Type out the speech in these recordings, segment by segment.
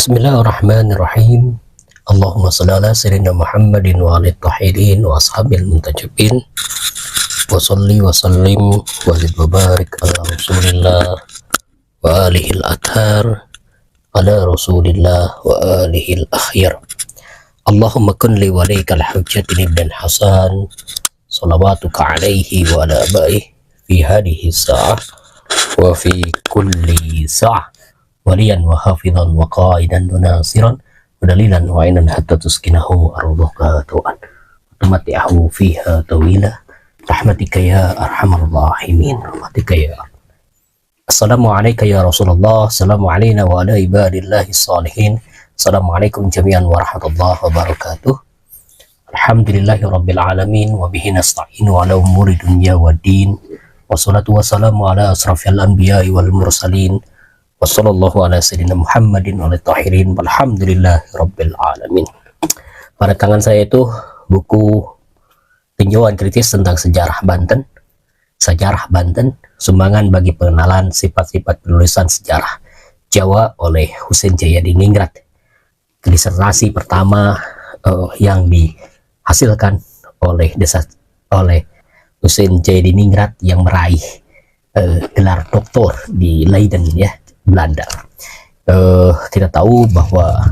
Bismillahirrahmanirrahim. Allahumma salli ala sayyidina Muhammadin wa alihi tahirin wa ashabil muntajibin wa salli wa sallim wa zid wa barik ala rasulillah wa alihi al-athar ala rasulillah wa alihi al-akhyar. Allahumma kun li waliyikal hujjatin ibn Hasan salawatuka alaihi wa ala abaihi fi hadhihi sa'ah wa fi kulli sa'ah waliyan wa hafidhan wa qaidan wa nasiran wa dalilan wa ainan hatta tuskinahu ardhaka tu'an tumati'ahu fiha tawila rahmatika ya arhamar rahimin rahmatika ya. Assalamualaikum ya Rasulullah, assalamu alayna wa ala ibadillahi salihin, assalamualaikum jami'an warahmatullahi wabarakatuh. Alhamdulillahi rabbil alamin wa bihi nasta'inu ala umuri dunya wa din, wassalatu wassalamu ala asrafil anbiya'i wal mursalin, wassallallahu ala sayyidina Muhammadin wa alihi tahirin, walhamdulillahi rabbil alamin. Pada tangan saya itu buku tinjauan kritis tentang sejarah Banten, sumbangan bagi pengenalan sifat-sifat penulisan sejarah Jawa oleh Husein Jayadiningrat. Disertasi pertama yang dihasilkan oleh Husein Jayadiningrat yang meraih gelar doktor di Leiden, ya, Belanda. Kita tahu bahwa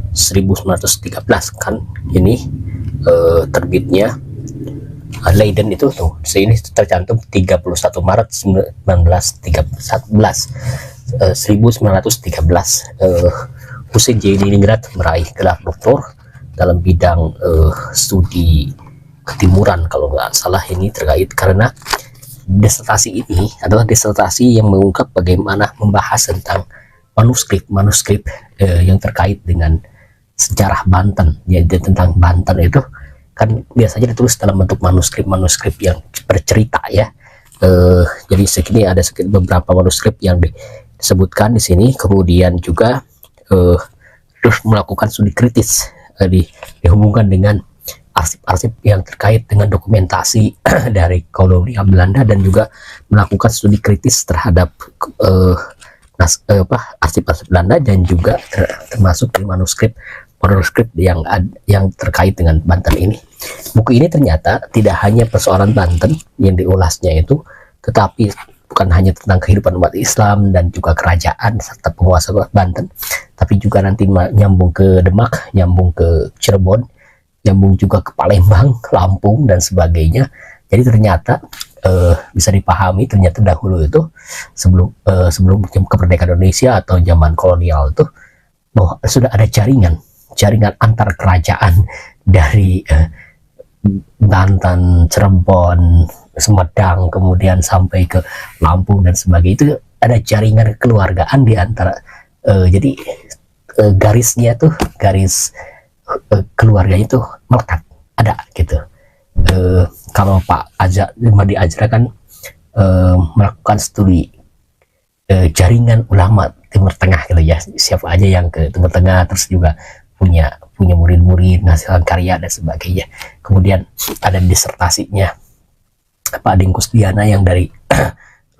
1913 kan ini terbitnya Leiden itu tuh, sini tercantum 31 Maret 1913. Husein Jayadiningrat meraih gelar doktor dalam bidang studi ketimuran kalau nggak salah. Ini terkait karena disertasi ini adalah disertasi yang mengungkap bagaimana membahas tentang manuskrip yang terkait dengan sejarah Banten. Jadi tentang Banten itu kan biasanya ditulis dalam bentuk manuskrip yang bercerita, ya. Jadi segini ada beberapa manuskrip yang disebutkan di sini. Kemudian juga terus melakukan studi kritis dihubungkan dengan arsip-arsip yang terkait dengan dokumentasi dari kolonial Belanda, dan juga melakukan studi kritis terhadap arsip-arsip Belanda, dan juga termasuk di manuskrip yang terkait dengan Banten ini. Buku ini ternyata tidak hanya persoalan Banten yang diulasnya itu, tetapi bukan hanya tentang kehidupan umat Islam dan juga kerajaan serta penguasa Banten, tapi juga nanti nyambung ke Demak, nyambung ke Cirebon, nyambung juga ke Palembang, Lampung, dan sebagainya. Jadi ternyata bisa dipahami ternyata dahulu itu sebelum kemerdekaan Indonesia atau zaman kolonial itu bahwa sudah ada jaringan antar kerajaan dari Banten, Cirebon, Sumedang, kemudian sampai ke Lampung dan sebagainya. Itu ada jaringan kekeluargaan di antara jadi garisnya tuh, garis keluarganya itu melekat, ada gitu. Kalau Pak Madi Ajra kan melakukan studi jaringan ulama Timur Tengah gitu, ya, siapa aja yang ke Timur Tengah, terus juga punya murid-murid, menghasilkan karya dan sebagainya. Kemudian ada disertasinya Pak Ading Kusdiana yang dari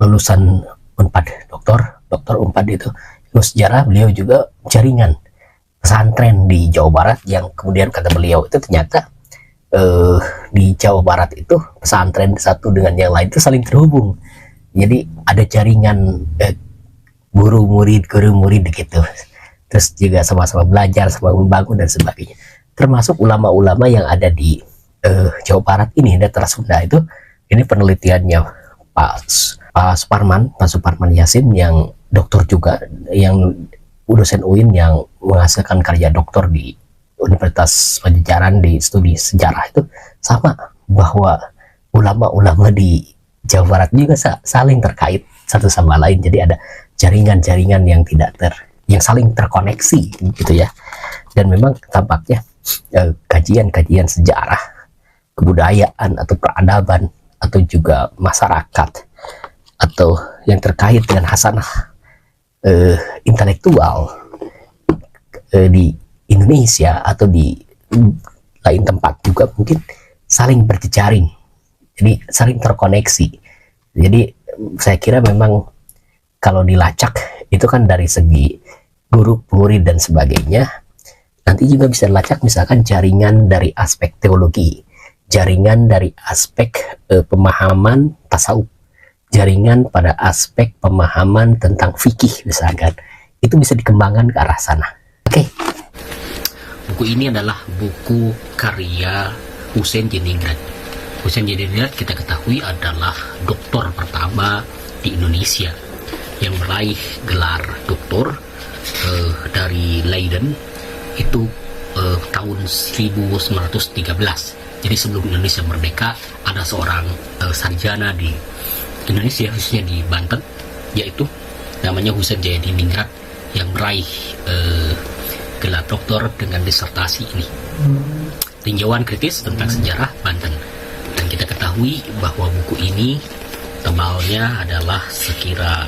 lulusan Unpad, doktor Unpad itu lulus sejarah. Beliau juga jaringan pesantren di Jawa Barat, yang kemudian kata beliau itu ternyata di Jawa Barat itu pesantren satu dengan yang lain itu saling terhubung. Jadi ada jaringan guru murid gitu. Terus juga sama-sama belajar, sama membangun dan sebagainya. Termasuk ulama-ulama yang ada di Jawa Barat ini, Dataran Sunda itu. Ini penelitiannya Pak Suparman Yasin, yang doktor juga, yang dosen UIN yang menghasilkan karya doktor di Universitas Pajajaran di studi sejarah. Itu sama bahwa ulama-ulama di Jawa Barat juga saling terkait satu sama lain. Jadi ada jaringan-jaringan yang saling terkoneksi gitu, ya. Dan memang tampaknya kajian sejarah, kebudayaan atau peradaban atau juga masyarakat atau yang terkait dengan hasanah intelektual di Indonesia atau di lain tempat juga mungkin saling berjejaring, jadi saling terkoneksi. Jadi saya kira memang kalau dilacak itu kan dari segi guru, murid dan sebagainya. Nanti juga bisa dilacak misalkan jaringan dari aspek teologi, jaringan dari aspek pemahaman tasawuf, jaringan pada aspek pemahaman tentang fikih misalkan. Itu bisa dikembangkan ke arah sana. Oke. Buku ini adalah buku karya Husein Dziningrat. Husein Dziningrat kita ketahui adalah doktor pertama di Indonesia yang meraih gelar doktor dari Leiden itu tahun 1913. Jadi sebelum Indonesia merdeka, ada seorang sarjana di Indonesia, khususnya di Banten, yaitu namanya Husein Dziningrat, yang meraih gelar doktor dengan disertasi ini, tinjauan kritis tentang sejarah Banten. Dan kita ketahui bahwa buku ini tebalnya adalah sekira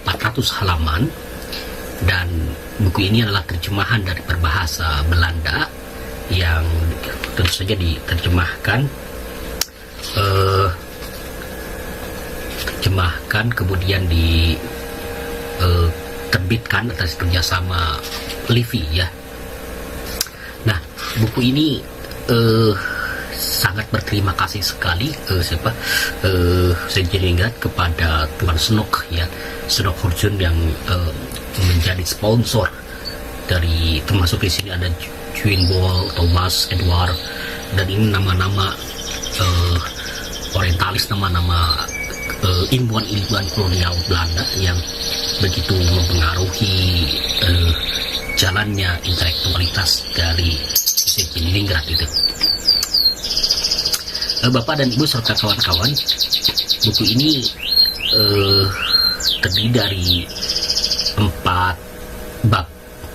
400 halaman, dan buku ini adalah terjemahan dari berbahasa Belanda yang tentu saja diterjemahkan kemudian diterbitkan atas kerjasama Livy ya. Nah, buku ini sangat berterima kasih sekali Husein Dziningrat kepada Tuan Snok ya, Snok Hurjun yang menjadi sponsor dari, termasuk di sini ada Juin Bol, Thomas, Edward, dan ini nama-nama orientalis, nama-nama ilmuwan-ilmuwan kolonial Belanda yang begitu mempengaruhi jalannya intelektualitas dari Husein Dziningrat itu. Bapak dan Ibu serta kawan-kawan, buku ini terdiri dari 4 bab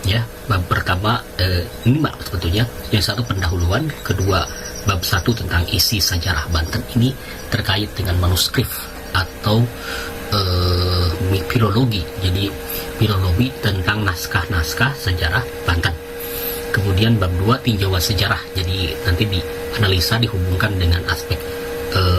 ya. Bab pertama 5 sebetulnya, yang satu pendahuluan, kedua bab 1 tentang isi sejarah Banten, ini terkait dengan manuskrip atau filologi. Jadi filologi tentang naskah-naskah sejarah Banten. Kemudian bab 2 tinjauan sejarah, jadi nanti dianalisa, dihubungkan dengan aspek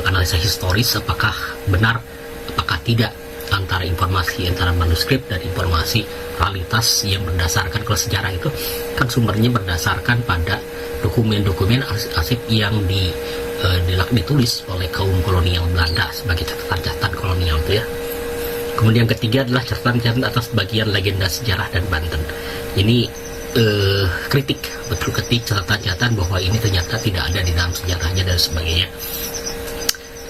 analisa historis, apakah benar, apakah tidak antara informasi antara manuskrip dan informasi realitas yang berdasarkan, kalau sejarah itu kan sumbernya berdasarkan pada dokumen-dokumen arsip yang ditulis oleh kaum kolonial Belanda sebagai catatan-catatan kolonial itu ya. Kemudian ketiga adalah catatan-catatan atas bagian legenda sejarah dan Banten. Ini kritik, betul ketik catatan-catatan bahwa ini ternyata tidak ada di dalam sejarahnya dan sebagainya.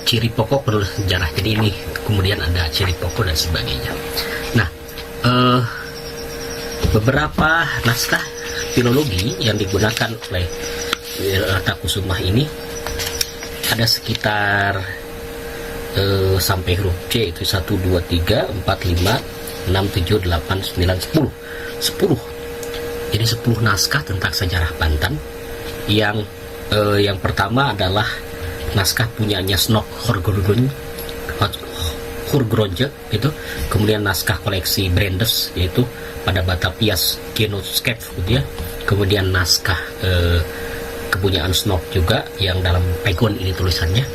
Ciri pokok penulis sejarah, jadi ini kemudian ada ciri pokok dan sebagainya. Nah, beberapa naskah filologi yang digunakan oleh Wiratakusuma ini ada sekitar sampai huruf C itu 1, 2, 3, 4, 5, 6, 7, 8, 9, 10. Jadi 10 naskah tentang sejarah Banten. Yang pertama adalah naskah punyanya Snok Hurgronje itu, kemudian naskah koleksi Brandes yaitu pada Batavias Genoskep gitu ya, kemudian naskah kepunyaan Snok juga yang dalam Pegon ini tulisannya,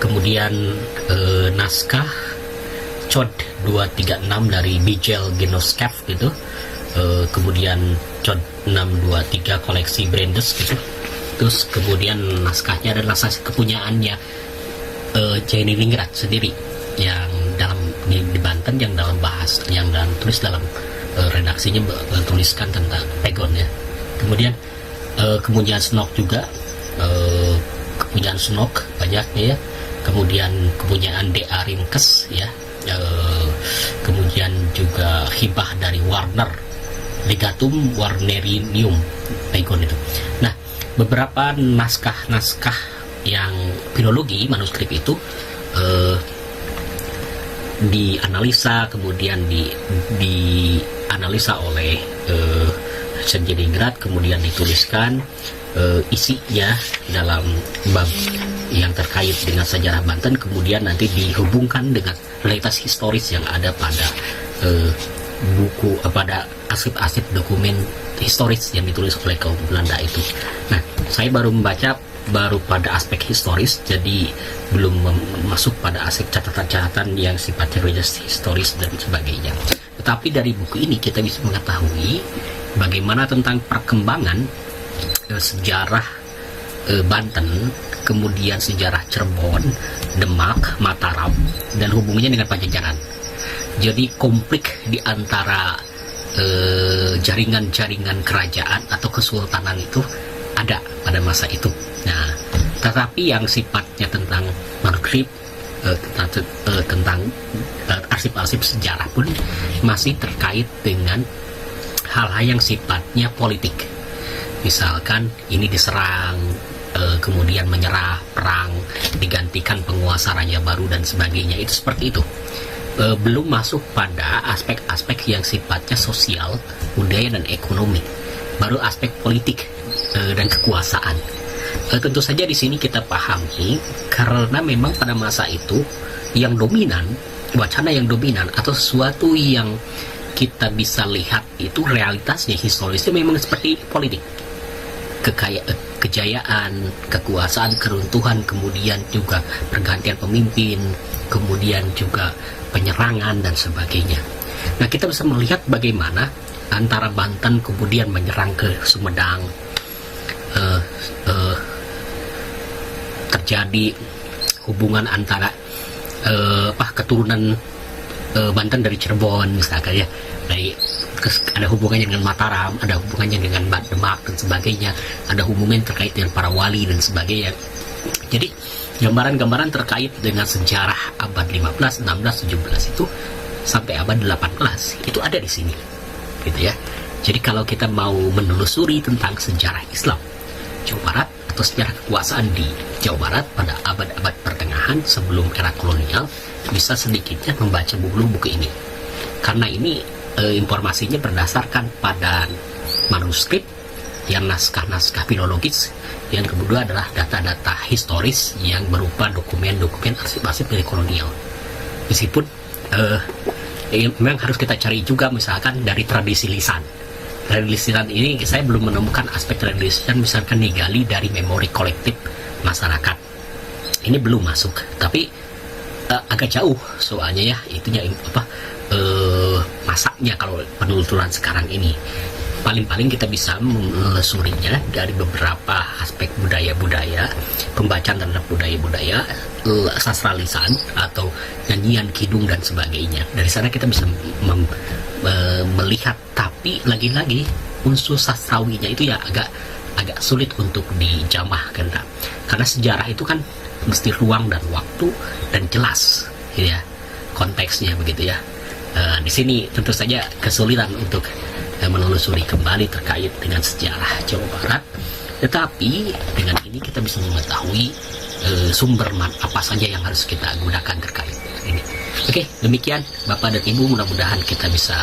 kemudian naskah Cod 236 dari Bijel Genoskep gitu, kemudian Cod 623 koleksi Brandes gitu. Terus kemudian naskahnya adalah naskah kepunyaannya Dziningrat sendiri yang dalam di Banten, yang dalam bahasa, yang dalam tulis dalam redaksinya tuliskan tentang Pegon ya. Kemudian kemudian Snok juga, kepunyaan Snok banyaknya ya. Kemudian kepunyaan D.A. Rimkes ya. Kemudian juga hibah dari Warner, Legatum Warnerium Pegon itu. Nah, beberapa naskah-naskah yang filologi manuskrip itu dianalisa, kemudian dianalisa oleh Husein Dziningrat, kemudian dituliskan isinya dalam bab yang terkait dengan sejarah Banten, kemudian nanti dihubungkan dengan realitas historis yang ada pada buku, pada arsip-arsip dokumen historis yang ditulis oleh kaum Belanda itu. Nah, saya baru membaca pada aspek historis, jadi belum masuk pada aspek catatan-catatan yang sifatnya historis dan sebagainya. Tetapi dari buku ini kita bisa mengetahui bagaimana tentang perkembangan sejarah Banten, kemudian sejarah Cirebon, Demak, Mataram, dan hubungannya dengan Pajajaran. Jadi konflik di antara jaringan-jaringan kerajaan atau kesultanan itu ada pada masa itu. Nah, tetapi yang sifatnya tentang manuskrip, tentang arsip-arsip sejarah pun masih terkait dengan hal-hal yang sifatnya politik. Misalkan ini diserang, kemudian menyerah, perang, digantikan penguasa raja baru dan sebagainya. Itu seperti itu. Belum masuk pada aspek-aspek yang sifatnya sosial, budaya, dan ekonomi. Baru aspek politik dan kekuasaan. Tentu saja di sini kita pahami karena memang pada masa itu yang dominan, wacana yang dominan atau sesuatu yang kita bisa lihat itu realitasnya, historisnya memang seperti politik. Kejayaan, kekuasaan, keruntuhan, kemudian juga pergantian pemimpin, kemudian juga penyerangan dan sebagainya. Nah, kita bisa melihat bagaimana antara Banten kemudian menyerang ke Sumedang, terjadi hubungan antara keturunan Banten dari Cirebon misalkan ya, ada hubungannya dengan Mataram, ada hubungannya dengan Demak dan sebagainya, ada hubungan terkait dengan para wali dan sebagainya. Jadi gambaran-gambaran terkait dengan sejarah abad 15, 16, 17 itu sampai abad 18 itu ada di sini, gitu ya. Jadi kalau kita mau menelusuri tentang sejarah Islam Jawa Barat atau sejarah kekuasaan di Jawa Barat pada abad-abad pertengahan sebelum era kolonial, bisa sedikitnya membaca buku ini. Karena ini informasinya berdasarkan pada manuskrip, yang naskah-naskah filologis, yang kedua adalah data-data historis yang berupa dokumen-dokumen arsip-arsip dari kolonial. Meskipun memang harus kita cari juga misalkan dari tradisi lisan. Tradisi lisan ini saya belum menemukan aspek tradisi lisan misalkan digali dari memori kolektif masyarakat. Ini belum masuk, tapi agak jauh soalnya ya, itunya masaknya kalau penelusuran sekarang ini. Paling-paling kita bisa menelusurinya dari beberapa aspek budaya-budaya, pembacaan terhadap budaya-budaya, sastra lisan atau nyanyian kidung dan sebagainya. Dari sana kita bisa melihat, tapi lagi-lagi unsur sastrawinya itu ya agak sulit untuk dijamah karena sejarah itu kan mesti ruang dan waktu dan jelas, ya konteksnya begitu ya. Di sini tentu saja kesulitan untuk menelusuri kembali terkait dengan sejarah Jawa Barat, tetapi dengan ini kita bisa mengetahui sumber apa saja yang harus kita gunakan terkait dengan ini. Oke, demikian Bapak dan Ibu, mudah-mudahan kita bisa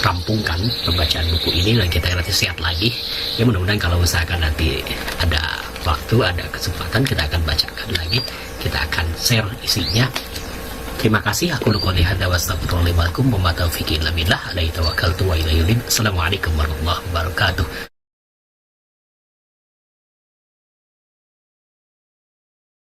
rampungkan pembacaan buku ini dan kita nanti sehat lagi. Ya, mudah-mudahan kalau misalkan nanti ada waktu, ada kesempatan, kita akan bacakan lagi, kita akan share isinya. Terima kasih. Aku qouli hadza wa astaghfirullahi wa lakum wa ma taufiqi illa billah. Alaihi tawakkaltu wa ilaihi unib. Assalamualaikum warahmatullahi wabarakatuh.